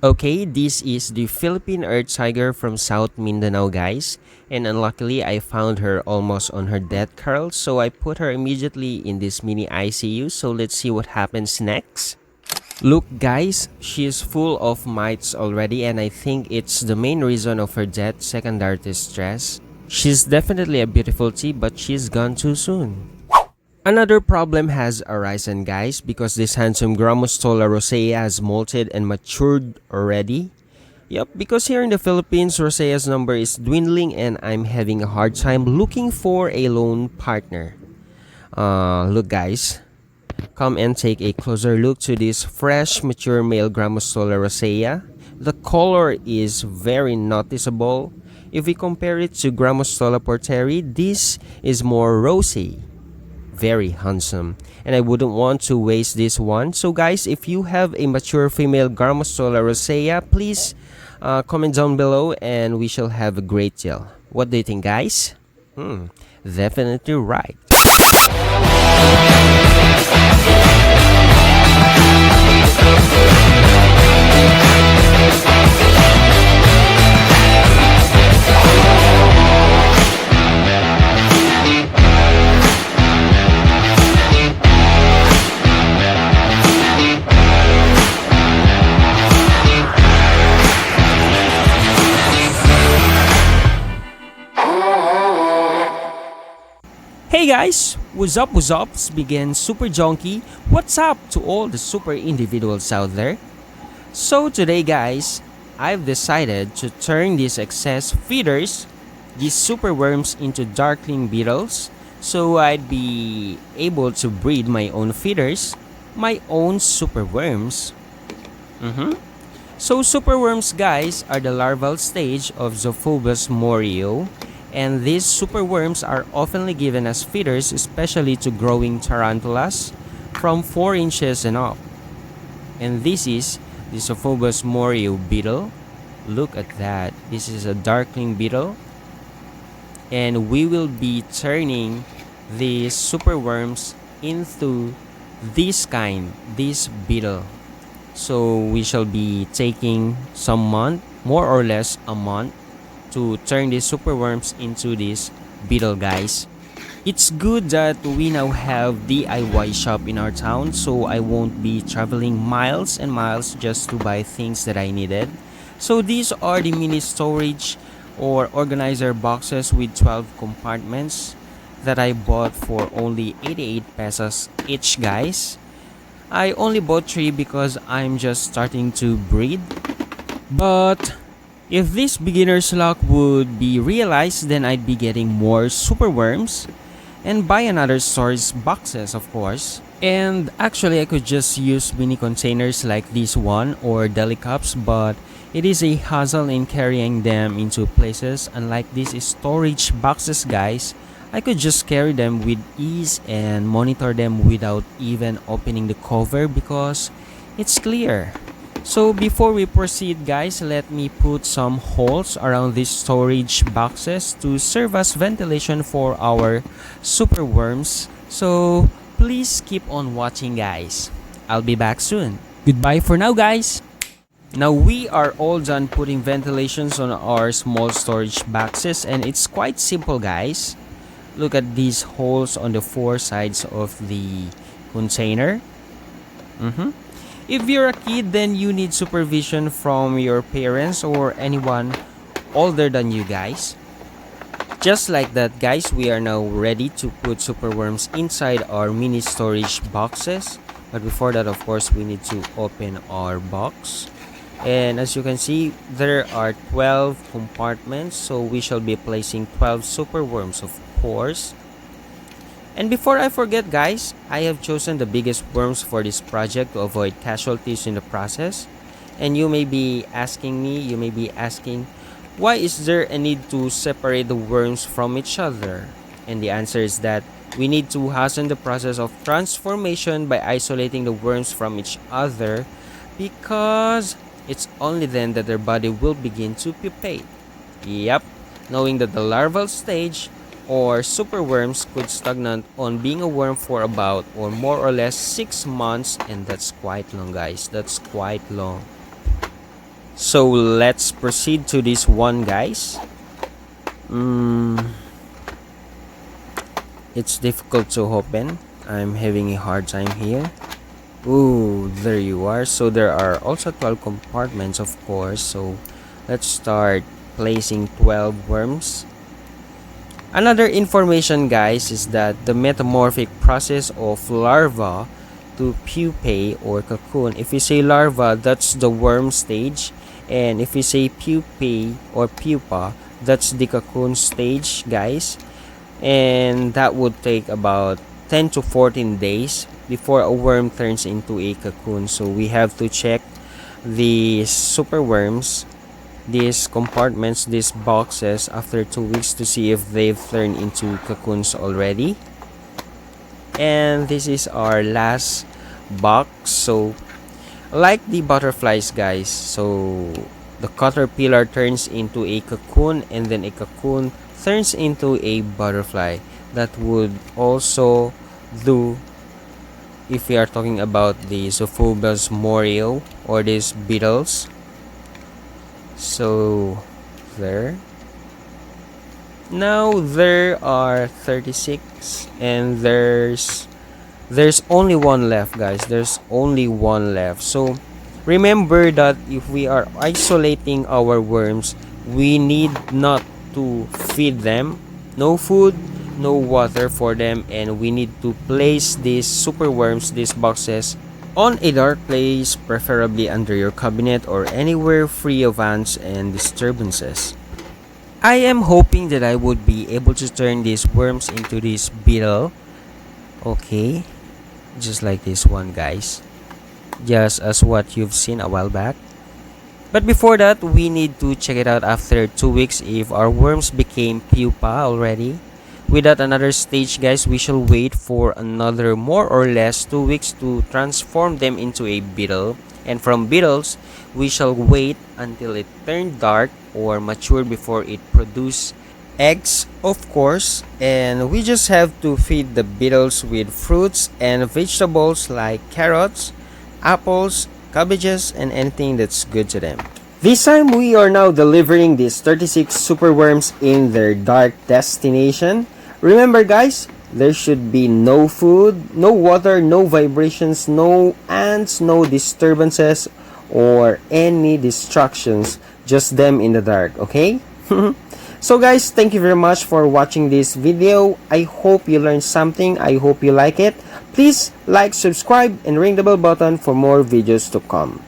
Okay, this is the Philippine earth tiger from South Mindanao, guys. And unluckily, I found her almost on her death curl, so I put her immediately in this mini ICU. So let's see what happens next. Look, guys, she is full of mites already, and I think it's the main reason of her death, secondary to stress. She's definitely a beautiful tea, but she's gone too soon. Another problem has arisen, guys, because this handsome Grammostola rosea has molted and matured already. Yep, because here in the Philippines, rosea's number is dwindling and I'm having a hard time looking for a lone partner. Look, guys, come and take a closer look to this fresh, mature male Grammostola rosea. The color is very noticeable. If we compare it to Grammostola porteri, this is more rosy, very handsome, and I wouldn't want to waste this one. So guys, if you have a mature female Grammostola rosea, please comment down below and we shall have a great deal. What do you think, guys? Definitely right. Hey guys, what's up, what's up? Begin Super Junkie. What's up to all the super individuals out there? So today guys, I've decided to turn these excess feeders, these superworms, into darkling beetles, so I'd be able to breed my own feeders, my own superworms. So superworms, guys, are the larval stage of Zophobas morio, and these superworms are often given as feeders, especially to growing tarantulas from 4 inches and up. And this is the Zophobas morio beetle. Look at that. This is a darkling beetle. And we will be turning these superworms into this beetle. So we shall be taking some month, more or less a month, to turn these superworms into this beetle, guys. It's good that we now have DIY shop in our town, so I won't be traveling miles and miles just to buy things that I needed. So these are the mini storage or organizer boxes with 12 compartments that I bought for only 88 pesos each, guys. I only bought 3 because I'm just starting to breed, but if this beginner's luck would be realized, then I'd be getting more superworms and buy another storage boxes, of course. And actually I could just use mini containers like this one or deli cups, but it is a hassle in carrying them into places. Unlike these storage boxes, guys, I could just carry them with ease and monitor them without even opening the cover because it's clear. So before we proceed, guys, let me put some holes around these storage boxes to serve as ventilation for our superworms. So please keep on watching, guys. I'll be back soon. Goodbye for now, guys. Now we are all done putting ventilations on our small storage boxes, and it's quite simple, guys. Look at these holes on the 4 sides of the container. If you're a kid, then you need supervision from your parents or anyone older than you, guys. Just like that, guys, we are now ready to put superworms inside our mini storage boxes. But before that, of course, we need to open our box. And as you can see, there are 12 compartments, so we shall be placing 12 superworms, of course. And before I forget, guys, I have chosen the biggest worms for this project to avoid casualties in the process. And you may be asking, why is there a need to separate the worms from each other? And the answer is that we need to hasten the process of transformation by isolating the worms from each other, because it's only then that their body will begin to pupate. Yep, knowing that the larval stage or superworms could stagnant on being a worm for about or more or less 6 months, and that's quite long, guys. That's quite long. So let's proceed to this one, guys. It's difficult to open. I'm having a hard time here. Ooh, there you are. So there are also 12 compartments, of course. So let's start placing 12 worms. Another information, guys, is that the metamorphic process of larva to pupae or cocoon. If we say larva, that's the worm stage, and if we say pupae or pupa, that's the cocoon stage, guys. And that would take about 10 to 14 days before a worm turns into a cocoon. So we have to check the superworms, these compartments, these boxes, after 2 weeks to see if they've turned into cocoons already. And this is our last box. So like the butterflies, guys, so the caterpillar turns into a cocoon, and then a cocoon turns into a butterfly. That would also do if we are talking about the Zophobas morio or these beetles. So there. Now there are 36, and there's only one left, guys. There's only one left. So remember that if we are isolating our worms, we need not to feed them. No food, no water for them, and we need to place these superworms, these boxes, on a dark place, preferably under your cabinet or anywhere free of ants and disturbances. I am hoping that I would be able to turn these worms into this beetle. Okay, just like this one, guys, just as what you've seen a while back. But before that, we need to check it out after 2 weeks if our worms became pupa already. Without another stage, guys, we shall wait for another more or less 2 weeks to transform them into a beetle. And from beetles, we shall wait until it turned dark or matured before it produce eggs, of course. And we just have to feed the beetles with fruits and vegetables like carrots, apples, cabbages, and anything that's good to them. This time we are now delivering these 36 superworms in their dark destination. Remember, guys, there should be no food, no water, no vibrations, no ants, no disturbances, or any distractions. Just them in the dark, okay? So guys, thank you very much for watching this video. I hope you learned something. I hope you like it. Please like, subscribe, and ring the bell button for more videos to come.